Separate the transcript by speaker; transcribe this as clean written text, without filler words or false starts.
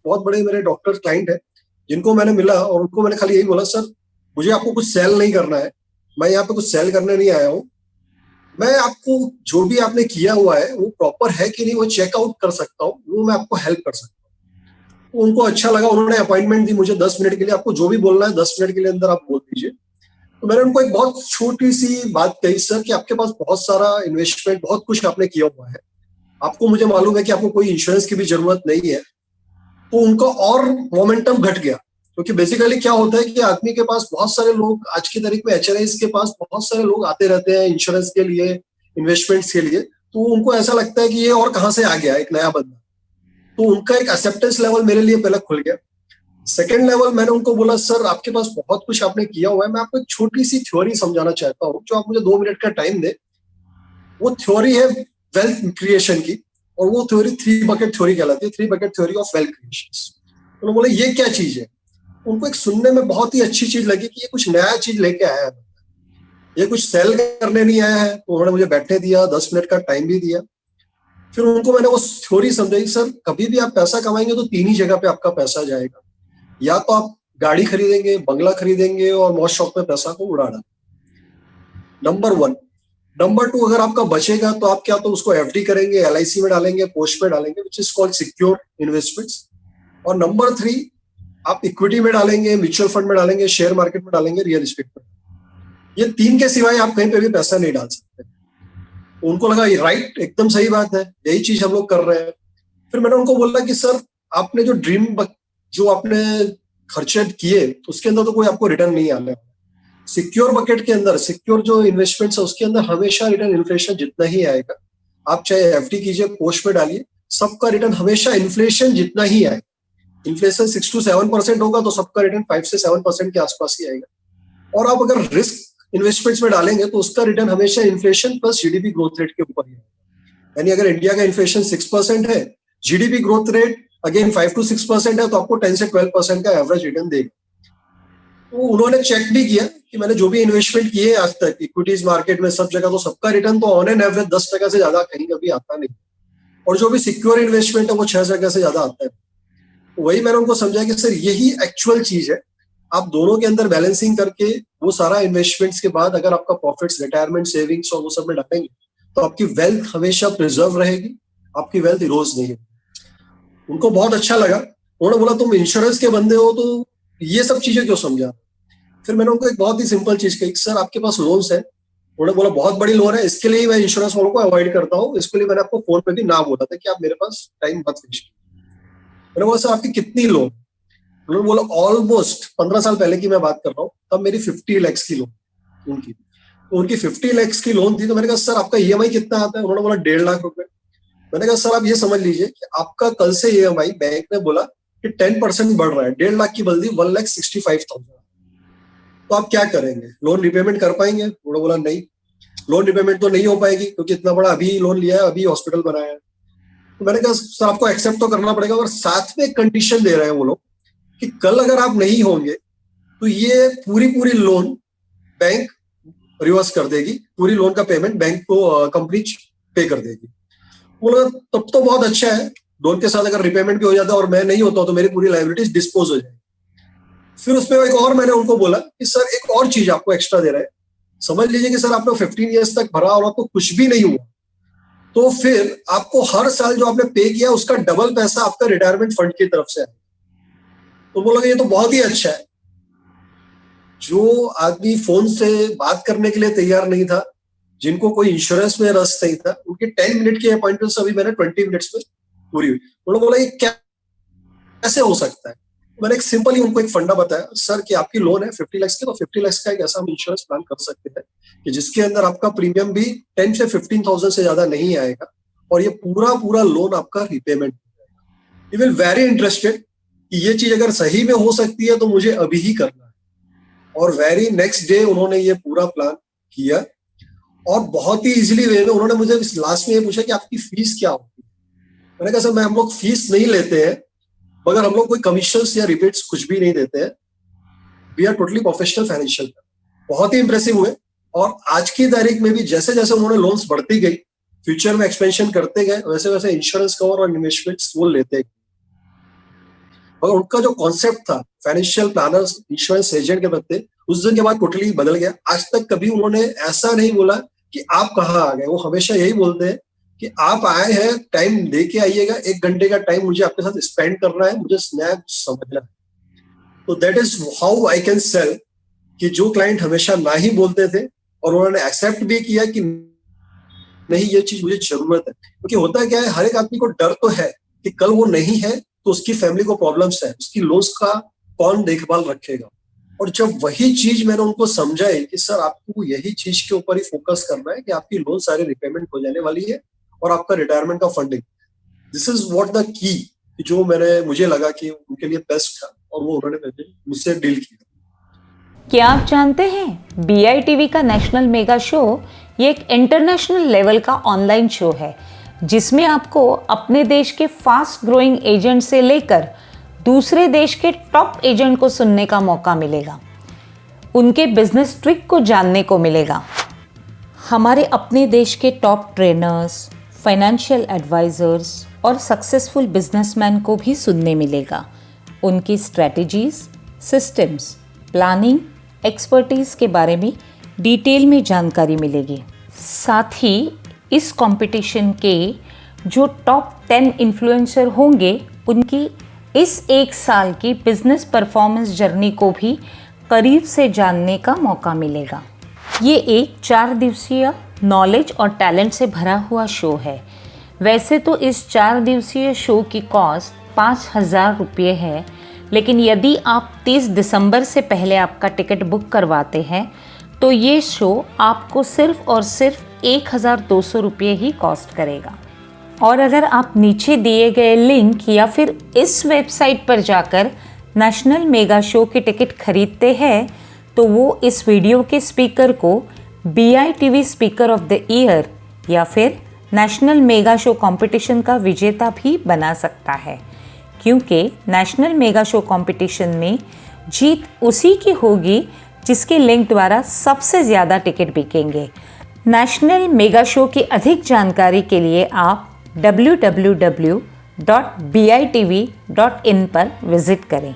Speaker 1: बहुत बड़े मेरे डॉक्टर क्लाइंट है, जिनको मैंने मिला और उनको मैंने खाली यही बोला, सर मुझे आपको कुछ सेल नहीं करना है, मैं यहाँ पे कुछ सेल करने नहीं आया हूँ, मैं आपको जो भी आपने किया हुआ है वो प्रॉपर है कि नहीं वो चेकआउट कर सकता हूँ, वो मैं आपको हेल्प कर सकता हूँ। तो उनको अच्छा लगा, उन्होंने अपॉइंटमेंट दी मुझे 10 मिनट के लिए, आपको जो भी बोलना है 10 मिनट के लिए अंदर आप बोल दीजिए। तो मैंने उनको एक बहुत छोटी सी बात कही, सर कि आपके पास बहुत सारा इन्वेस्टमेंट, बहुत कुछ आपने किया हुआ है, आपको मुझे मालूम है कि आपको कोई इंश्योरेंस की भी जरूरत नहीं है। तो उनका और मोमेंटम घट गया, क्योंकि बेसिकली क्या होता है कि आदमी के पास बहुत सारे लोग आज की तारीख में एचएनआईज के पास बहुत सारे लोग आते रहते हैं इंश्योरेंस के लिए, इन्वेस्टमेंट्स के लिए, तो उनको ऐसा लगता है कि ये और कहाँ से आ गया एक नया बंदा। तो उनका एक एक्सेप्टेंस लेवल मेरे लिए पहले खुल गया। सेकेंड लेवल मैंने उनको बोला, सर आपके पास बहुत कुछ आपने किया हुआ है, मैं आपको एक छोटी सी थ्योरी समझाना चाहता हूँ, जो आप मुझे 2 मिनट का टाइम दे। वो थ्योरी है वेल्थ क्रिएशन की, और वो थ्योरी 3 बकेट थ्योरी कहलाती है, 3 bucket theory of wealth creation. उन्होंने बोला ये क्या चीज है, उनको एक सुनने में बहुत ही अच्छी चीज लगी कि ये कुछ नया चीज लेके आया है, ये कुछ सेल करने नहीं आया है। तो उन्होंने मुझे बैठने दिया, 10 मिनट का टाइम भी दिया। फिर उनको मैंने वो थ्योरी समझाई, सर कभी भी आप पैसा कमाएंगे तो 3 ही जगह पे आपका पैसा जाएगा, या तो आप गाड़ी खरीदेंगे, बंगला खरीदेंगे और मौज शौक में पैसा को उड़ाना, नंबर 1। नंबर 2, अगर आपका बचेगा तो आप क्या तो उसको एफडी करेंगे, एलआईसी में डालेंगे, पोस्ट में डालेंगे, which is called secure investments. और नंबर 3, आप इक्विटी में डालेंगे, म्यूचुअल फंड में डालेंगे, शेयर मार्केट में डालेंगे, रियल एस्टेट में। ये 3 के सिवाय आप कहीं पे भी पैसा नहीं डाल सकते। उनको लगा ये राइट, एकदम सही बात है, यही चीज हम लोग कर रहे हैं। फिर मैंने उनको बोला कि सर आपने जो जो आपने खर्चे किए उसके अंदर तो कोई आपको रिटर्न नहीं आने वाला। सिक्योर बकेट के अंदर, सिक्योर जो इन्वेस्टमेंट्स है उसके अंदर हमेशा रिटर्न इन्फ्लेशन जितना ही आएगा। आप चाहे एफडी कीजिए, पोस्ट में डालिए, सबका रिटर्न हमेशा इन्फ्लेशन जितना ही आएगा। इन्फ्लेशन 6 to 7% होगा तो सबका रिटर्न 5 से 7% के आसपास ही आएगा। और आप अगर रिस्क इन्वेस्टमेंट्स में डालेंगे तो उसका रिटर्न हमेशा inflation plus GDP growth rate के ऊपर ही है। यानी अगर इंडिया का इन्फ्लेशन 6% है, GDP growth rate again 5 to 6% है, तो आपको 10 से 12% का एवरेज रिटर्न देगा। तो उन्होंने चेक भी किया कि मैंने जो भी इन्वेस्टमेंट किए आज तक इक्विटीज मार्केट में सब जगह, तो सबका रिटर्न तो ऑन एन एवरेज 10% से ज्यादा कहीं कभी आता नहीं, और जो भी सिक्योर इन्वेस्टमेंट है वो 6% से ज्यादा आता है। तो वही मैंने उनको समझाया कि सर यही एक्चुअल चीज है, आप दोनों के अंदर बैलेंसिंग करके वो सारा इन्वेस्टमेंट्स के बाद अगर आपका प्रॉफिट्स, रिटायरमेंट सेविंग्स और वो सब में डालेंगे तो आपकी वेल्थ हमेशा प्रिजर्व रहेगी, आपकी वेल्थ इरोज नहीं है। उनको बहुत अच्छा लगा, उन्होंने बोला तुम इंश्योरेंस के बंदे हो तो ये सब चीजें क्यों समझा। फिर मैंने उनको एक बहुत ही सिंपल चीज कही, सर आपके पास लोन्स है। उन्होंने बोला बहुत बड़ी लोन है, इसके लिए मैं इंश्योरेंस वालों को अवॉइड करता हूँ, इसके लिए मैंने आपको फोन पे भी ना बोला था कि आप मेरे पास टाइम मत वेस्ट। मैंने बोला सर आपकी कितनी लोन। उन्होंने बोला ऑलमोस्ट 15 साल पहले की मैं बात कर रहा हूँ, तब मेरी 50 लाख की लोन उनकी, तो उनकी 50 लाख की लोन थी। तो मैंने कहा सर आपका ईएमआई कितना आता है। उन्होंने बोला 1.5 लाख रुपए। मैंने कहा सर आप ये समझ लीजिए कि आपका कल से ईएमआई बैंक ने बोला कि 10% बढ़ रहा है, 1.5 लाख की बल्दी 1,65,000। तो आप क्या करेंगे, लोन रिपेमेंट कर पाएंगे। उन्होंने बोला नहीं, लोन रिपेमेंट तो नहीं हो पाएगी क्योंकि इतना बड़ा अभी लोन लिया है, अभी हॉस्पिटल बनाया है। तो मैंने कहा सर आपको एक्सेप्ट तो करना पड़ेगा, और साथ में एक कंडीशन दे रहे हैं वो लोग कि कल अगर आप नहीं होंगे तो ये पूरी पूरी लोन बैंक रिवर्स कर देगी, पूरी लोन का पेमेंट बैंक को कंपनी पे कर देगी। बोला तब तो बहुत अच्छा है, लोन के साथ अगर रिपेमेंट भी हो जाता है और मैं नहीं होता तो मेरी पूरी लाइबिलिटीज डिस्पोज हो जाएगी। फिर उसमें एक और मैंने उनको बोला कि सर एक और चीज आपको एक्स्ट्रा दे रहे हैं, समझ लीजिए कि सर आपने 15 ईयर्स तक भरा और आपको कुछ भी नहीं हुआ, तो फिर आपको हर साल जो आपने पे किया उसका डबल पैसा आपका रिटायरमेंट फंड की तरफ से आएगा। तो बोला कि ये तो बहुत ही अच्छा है। जो आदमी फोन से बात करने के लिए तैयार नहीं था, जिनको कोई इंश्योरेंस में रस नहीं था, उनके 10 मिनट की अपॉइंटमेंट अभी मैंने 20 मिनट्स में पूरी हुई। उन्होंने बोला ये कैसे हो सकता है। मैंने एक सिंपली उनको एक फंडा बताया, सर कि आपकी लोन है 50 लाख की, तो 50 लाख का एक ऐसा हम इंश्योरेंस प्लान कर सकते हैं कि जिसके अंदर आपका प्रीमियम भी 10 से 15,000 से ज्यादा नहीं आएगा, और ये पूरा पूरा लोन आपका रिपेमेंट हो जाएगा। यू विल वेरी इंटरेस्टेड कि ये चीज अगर सही में हो सकती है तो मुझे अभी ही करना है। और वेरी नेक्स्ट डे उन्होंने ये पूरा प्लान किया, और बहुत ही इजीली वे में उन्होंने मुझे लास्ट में ये पूछा कि आपकी फीस क्या होगी। मैंने कहा सर हम लोग फीस नहीं लेते हैं, मगर हम लोग कोई कमीशंस या रिबेट्स कुछ भी नहीं देते हैं, we are totally professional financial. बहुत ही इंप्रेसिव हुए, और आज की तारीख में भी जैसे जैसे उन्होंने लोन्स बढ़ती गई, फ्यूचर में एक्सपेंशन करते गए, वैसे वैसे इंश्योरेंस कवर और इन्वेस्टमेंट्स वो लेते गए। मगर उनका जो कॉन्सेप्ट था फाइनेंशियल प्लानर्स इंश्योरेंस एजेंट के प्रति, उस दिन के बाद टोटली बदल गया। आज तक कभी उन्होंने ऐसा नहीं बोला कि आप कहाँ आ गए, वो हमेशा यही बोलते हैं कि आप आए हैं, टाइम दे के आइएगा, 1 घंटे का टाइम मुझे आपके साथ स्पेंड करना है, मुझे स्नैप समझना है। तो that is how I can sell कि जो क्लाइंट हमेशा ना ही बोलते थे और उन्होंने एक्सेप्ट भी किया कि नहीं ये चीज मुझे जरूरत है। क्योंकि होता क्या है, हर एक आदमी को डर तो है कि कल वो नहीं है तो उसकी फैमिली को प्रॉब्लम्स है, उसकी लोन्स का कौन देखभाल रखेगा। और जब वही चीज मैंने उनको समझाई कि सर आपको यही चीज के ऊपर ही फोकस करना है कि आपकी लोन सारी रिपेमेंट हो जाने वाली है और आपका रिटायरमेंट का funding, this is what the key, जो मुझे लगा कि उनके लिए बेस्ट था और वो उन्होंने मुझसे डील किया।
Speaker 2: क्या आप जानते हैं BITV का नेशनल मेगा शो ये एक इंटरनेशनल लेवल का ऑनलाइन शो है जिसमें आपको अपने देश के फास्ट ग्रोइंग एजेंट से लेकर दूसरे देश के टॉप एजेंट को सुनने का मौका मिलेगा, उनके बिजनेस ट्रिक को जानने को मिलेगा। हमारे अपने देश के टॉप ट्रेनर्स, फाइनेंशियल एडवाइजर्स और सक्सेसफुल बिजनेसमैन को भी सुनने मिलेगा। उनकी स्ट्रेटजीज, सिस्टम्स, प्लानिंग, एक्सपर्टीज के बारे में डिटेल में जानकारी मिलेगी। साथ ही इस कंपटीशन के जो टॉप 10 इन्फ्लुएंसर होंगे उनकी इस 1 साल की बिजनेस परफॉर्मेंस जर्नी को भी करीब से जानने का मौका मिलेगा। ये एक 4 दिवसीय नॉलेज और टैलेंट से भरा हुआ शो है। वैसे तो इस 4 दिवसीय शो की कॉस्ट 5,000 रुपये है, लेकिन यदि आप 30 दिसंबर से पहले आपका टिकट बुक करवाते हैं तो ये शो आपको सिर्फ और सिर्फ 1,200 रुपये ही कॉस्ट करेगा। और अगर आप नीचे दिए गए लिंक या फिर इस वेबसाइट पर जाकर नेशनल मेगा शो की टिकट खरीदते हैं तो वो इस वीडियो के स्पीकर को BITV speaker of the year या फिर नेशनल मेगा शो कंपटीशन का विजेता भी बना सकता है, क्योंकि नेशनल मेगा शो कंपटीशन में जीत उसी की होगी जिसके लिंक द्वारा सबसे ज़्यादा टिकट बिकेंगे। नेशनल मेगा शो की अधिक जानकारी के लिए आप www.bitv.in पर विजिट करें।